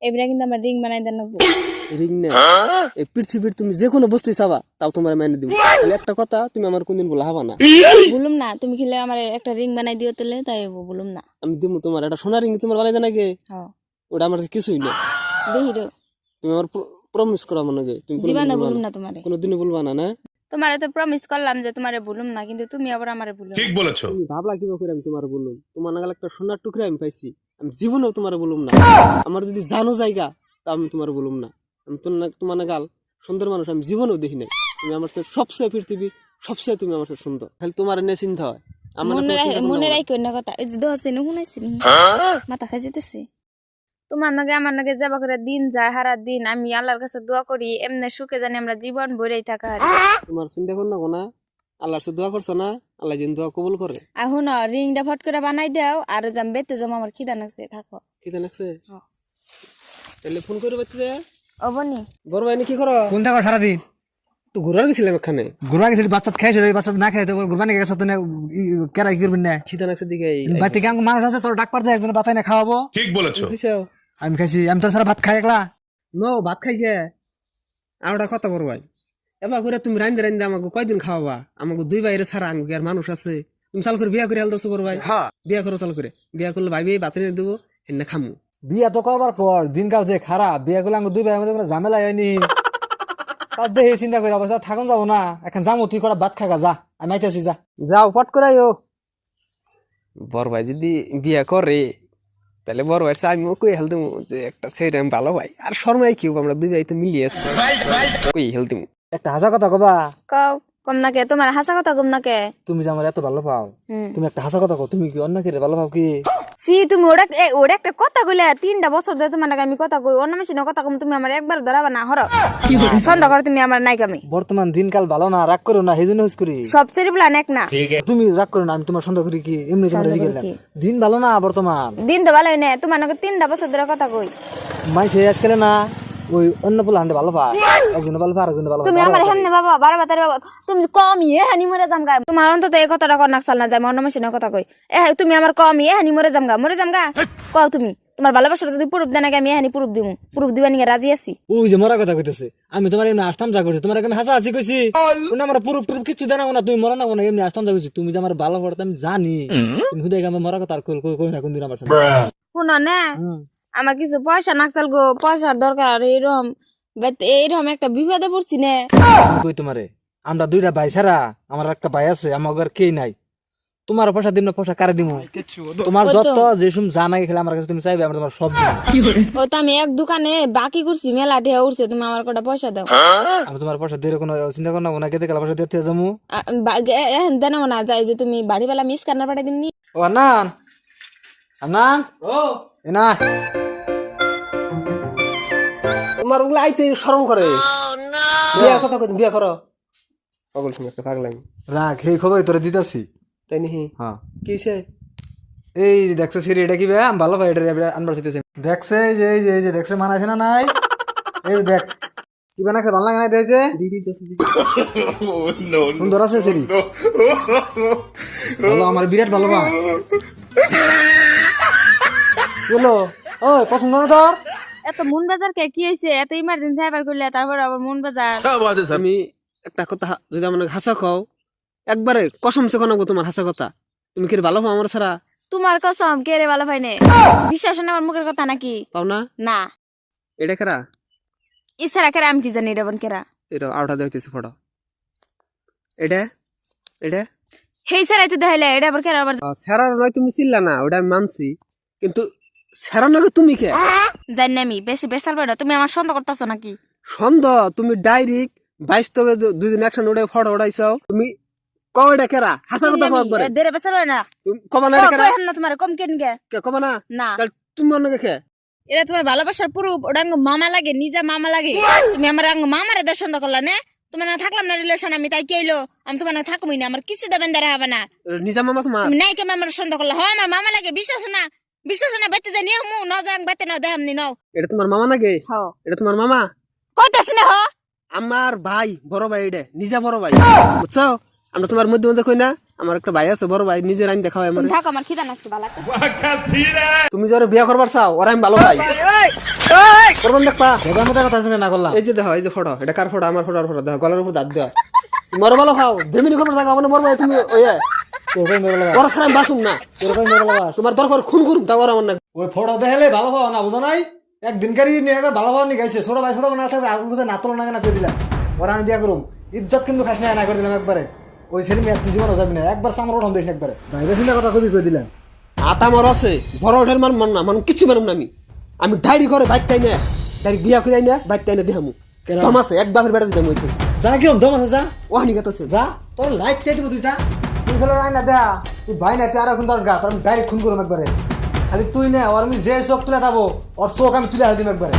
এবারে কিন্তু আমার রিং বানাই দেন লাগবো। রিং না এই পৃথিবীর তুমি যে কোনো বস্তু চাবা তাও তোমার মেনে দিব। তাহলে একটা কথা, তুমি আমার কোনদিন বলা হবা না। বলুম না তুমি খেলে আমার একটা রিং বানাই দিও তাহলে, তাই বলুম না। আমি দিব তোমার একটা সোনা রিং, তোমার বানাই দেন আগে। হ্যাঁ ওটা আমার কিছুই না। দেখি রে, তুমি আমার প্রমিস করো আমার আগে, তুমি জীবনে বলুম না তোমারে। কোনোদিনও বলবা না। না তোমারে তো প্রমিস করলাম যে তোমারে বলুম না, কিন্তু তুমি আবার আমারে বলুম। ঠিক বলেছো। তুমি ভাবলা কিভাবে করে আমি তোমার বললাম? তোমার নাগাল একটা সোনার টুকরা আমি পাইছি, আমি জীবনেও তোমার বলুম না। আমার যদি জানো জায়গা তা আমি তোমার বলুম না। আমি তোমার নাগাল সুন্দর মানুষ আমি জীবনেও দেখি নাই। তুমি আমার তো সবচেয়ে পৃথিবী সবচেয়ে, তুমি আমার সুন্দর। খালি তোমার এনে চিন্তা হয়। আমার মনে রাখো না কথা, এই যে দোয়া চিনি শুনাইছি নি মাথা খাই যেতেছে। তোমার নাগে আমার নাগে যাবা করে দিন যায়, হারা দিন আমি আল্লাহর কাছে দোয়া করি এমনি সুখে জানি আমরা জীবন ভরেই থাকা। তোমার চিন্তা কর না কোনা, আল্লাহর সাথে দোয়া করছো না, আল্লাহ যেন দোয়া কবুল করে। এখন রিংটা ফট করে বানাই দাও, আর যাম বেতে যাম, আমার খিদা লাগছে, থাকো। খিদা লাগছে? তাহলে ফোন করে বাচ্চা যায়। ও বনি বড় ভাই কি করো? কোন থাকো সারাদিন? তো ঘুরার গেছিলাম এখানে। ঘুরবা গেছিলি, বাচ্চা খাইছে, বাচ্চা না খাইতে ঘুরবা নিয়ে গেছো তো কেরা কি করবেন না? খিদা লাগছে দিকে বাড়িতে কেমন মানুষ আছে তোর ডাক পারতে একজন বাতাই না খাওয়াবো। ঠিক বলেছো। আমি খাইছি, আমি তো সারা ভাত খাই একলা। নো ভাত খাই গে আর ওটা কথা বড় ভাই। এবার করে তুমি রান্ধে রান্ধে আমাকে কয়দিন খাওয়াবা? আমাকে দুই বাইরে ছাড়া আমাকে আর মানুষ আছে। তুমি চাল করে বিয়া করে হেল দোছো বড় ভাই। বিয়া করো চাল করে, বিয়া করলে ভাই ভাই বাতে দেবো এনে খামু। বিয়া তো করবার পর দিনকাল যে খারাপ, বিয়া করলে আমি দুই ভাই আমাদের কোনো ঝামেলা হয়নি। তার দেহে চিন্তা করে অবস্থা থাকুন যাবো না, এখন যাবো, তুই কটা ভাত খাগা যা, আমি আইতেছি, যা যাও ফট করে বড় ভাই যদি বিয়া করে তাহলে বড় ভাই আমিও কই হেল দেবো যে একটা ছেলে আমি ভালো ভাই। আর শর্মাই কি আমরা দুই ভাই তো মিলিয়েছে, কই হেল দেবো। একটা হাসা কথা কবা। কও কম না কে, তোমার হাসা কথা কম না কে? তুমি যে আমার এত ভালো পাও, তুমি একটা হাসা কথা কও। তুমি কি অন্য কে ভালো পাও কি? সি তুমি ওটা একটা কথা কইলে 3টা বছর ধরে তোমার নাকি আমি কথা কই, অন্য মেশিনে কথা কম, তুমি আমার একবার ধরাবা না। হর সন্দেহ করো তুমি আমার নাই কামি। বর্তমান দিনকাল ভালো না, রাগ করো না, সেই জন্য হুস করি। সব সেরি বলা এক না, তুমি রাগ করো না, আমি তোমার সন্দেহ করি কি? এমনি তোমার জিজ্ঞেস দিন ভালো না বর্তমান। দিন তো ভালোই না, তোমার নাকি 3টা বছর ধরে কথা কই। মাইছে আজকাল না ওই অন্য পোলা হান্ডে ভালো পায়, একজনে ভালো পায় আরেকজনে ভালো পায়। তুমি আমার হেমনে বাবা বারে বাতারে বাবা, তুমি কম হানি মরে জামগা। তোমার অন্তত এই কথাটা কর নাকসাল না যায়, অন্য মেশিনে কথা কই। তুমি আমার কম হানি মরে জামগা কও। তুমি তোমার ভালোবাসার যদি প্রুফ দেন আগে আমি হানি প্রুফ দিমু, প্রুফ দিবা নিয়ে রাজি আছি। ওই যে মরা কথা কইতেছে, আমি তোমার এমনি আসতাম যা করছি, তোমার আমি হাসা হাসি কইছি, কোন আমার পুরো পুরো কিছু দেনা না, তুমি মরা না কোন এমনি আসতাম যা করছি। তুমি যে আমার ভালো পড়তে আমি জানি, তুমি হুদাই আমার মরা কথা আর কই না কোনদিন আমার সাথে। শুনো না, আমার কিছু পয়সা নাকসাল গো, পয়সার দরকার। এইরকম একটা বিপদে পড়ছি না। কই তোমারে, আমরা দুইটা ভাই ছাড়া আমার একটা ভাই আছে, আমার ঘর কেই নাই। তোমার পয়সা দিন না, পয়সা কারে দিমু? তোমার যত যেসব জানা খেলে আমার কাছে তুমি চাইবে, আমরা তোমার সব ও তো আমি এক দোকানে বাকি করছি, মেলা ঢেউ উঠছে, তুমি আমার কটা পয়সা দাও। আমি তোমার পয়সা দিয়ে কোনো চিন্তা করো না, কেটে গেলে পয়সা দিতে যাবো। এখন দেন না যায় যে তুমি বাড়িওয়ালা মিস কান্না পাঠাই দিমনি। ও আন্নান, আন্নান ও এনা তোমার ওগুলো আইতে শরম করে। বিয়া কথা কই, বিয়া করো। পাগল তুমি একটা পাগলামি। রাখ, এই খবর তোরে দিতাছি। তাই নাকি? হ্যাঁ কি হইছে? এই দেখছে সিরি, এটা কি বে আমি ভালো ভাই, এটা আনবার চাইতেছে। দেখছে এই যে দেখছে মানাইছে না নাই? এই দেখ কি বানাইছে, ভালো লাগে না দিয়েছে, সুন্দর আছে সিরি, ভালো, আমার বিরাট ভালো বা। বলো ওই পছন্দ না তোর? এত মন বাজার কে কি হয়েছে? এত ইমার্জেন্সি আবার করলে তারপর আবার মন বাজার। আমি একটা কথা যদি আমার হাসা খাও, একবারে কসম সে কোন তোমার হাসা কথা। তুমি কি ভালো পাও আমার ছাড়া? তোমার কসম কে রে ভালো পাইনে? বিশ্বাস না আমার মুখের কথা নাকি? পাও না? না এটা কেরা? ইসারা কেরা, আমি কি জানি এটা বোন কেরা। এটা আউটা দেখতেছি ফটো। এটা এটা হেই সারাই তো দেখাইলে, এটা আবার কেরা? আবার সেরার নয়, তুমি চিল্লা না, ওটা আমি মানছি, কিন্তু সেরা নয় তুমি কে? জানি না, আমি বেশি বেসাল পাই না। তুমি আমার সন্দেহ করতেছো নাকি? সন্দেহ? তুমি ডাইরেক্ট বাস্তবে দুজন একসাথে ওটা ফটো উঠাইছাও, তুমি কও এটা কেরা? হাসা কথা কও একবারে। দেরে বেসাল হয় না, তুমি কবা না এটা কেরা? কই না তোমার কম কেন গে? কে কবা না? না তাহলে তুমি অন্যকে কে? এটা তোমার ভালোবাসার প্রুফ। ওটা মামা লাগে, নিজে মামা লাগে। তুমি আমার মামারে দেশ সন্দেহ করলা না? তোমার না থাকলাম না রিলেশন, আমি তাই কেইলো আমি তোমার না থাকবই না, আমার কিছু দেবেন দেরা হবে না। নিজা মামা তোমার? তুমি নাই কেমন আমার সন্দেহ করলা? হ্যাঁ আমার মামা লাগে, বিশ্বাস না? বিশ্বাস না বাইতে জানি মু ন যাং বাইতে নাও দেহামনি নাও। এটা তোমার মামা নাকি? হ্যাঁ এটা তোমার মামা? কইতাছ না? হ আমার ভাই, বড় ভাই, এটা নিজা বড় ভাই, বুঝছো? আমরা তোমার মধ্যে মধ্যে কই না আমার একটা ভাই আছে, বড় ভাই, নিজে রাইন দেখাও আমার। তুমি থাকো, আমার খিদা লাগছে, ভালো লাগছে। তুমি যারা বিয়া করবার চাও ওরা আমি ভালো ভাই। প্রমাণ দেখবা সবার মতো কথা শুনে না করলাম এই যে দেখো এই যে ফটো এটা কার ফটো আমার ফটো আর ফটো দেখো গলার উপর দাঁত দেওয়া মরো ভালো খাও বেমিনি খবর থাকা মানে মরবো তুমি ওই তোর কই মরলা ওরা ছাড়া আমি বাসুম না তোর কই মরলা তোমার দরকার খুন করুম তাও আর আমার না ওই ফটো দেখালে ভালো পাও না বুঝো নাই একদিনকারই নিয়ে একবার ভালো পাওয়া নিয়ে গেছে ছোট ভাই না থাকবে আগুন কোথায় নাতল না কেনা করে দিলাম ওরা আমি বিয়া করুম ইজ্জত কিন্তু খাস না করে দিলাম একবারে ওই ছেলে মেয়ে তুই জীবন যাবি না একবার সামনে ওঠাম দিস না একবারে ভাইবে চিন্তা কথা কবি করে দিলাম আতা মর আছে বড় ওঠের মান মান না মান কিছু মানুম না আমি ডায়েরি করে বাইক তাই না ডাইরেক্ট বিয়া করে না বাইক তাই না দেখামু দম আছে এক বাপের বেটা দিতাম ওইতে যা কি দম আছে যা ওহানি গাতাছে যা তোর লাইট কে দিব তুই যা তুই ফেলো রাই না দেয়া তুই ভাই না তুই আর এখন তোর গা তোর আমি ডাইরেক্ট খুন করুম একবারে খালি তুই না আর আমি যে চোখ তুলে থাকবো ওর চোখ আমি তুলে দিম একবারে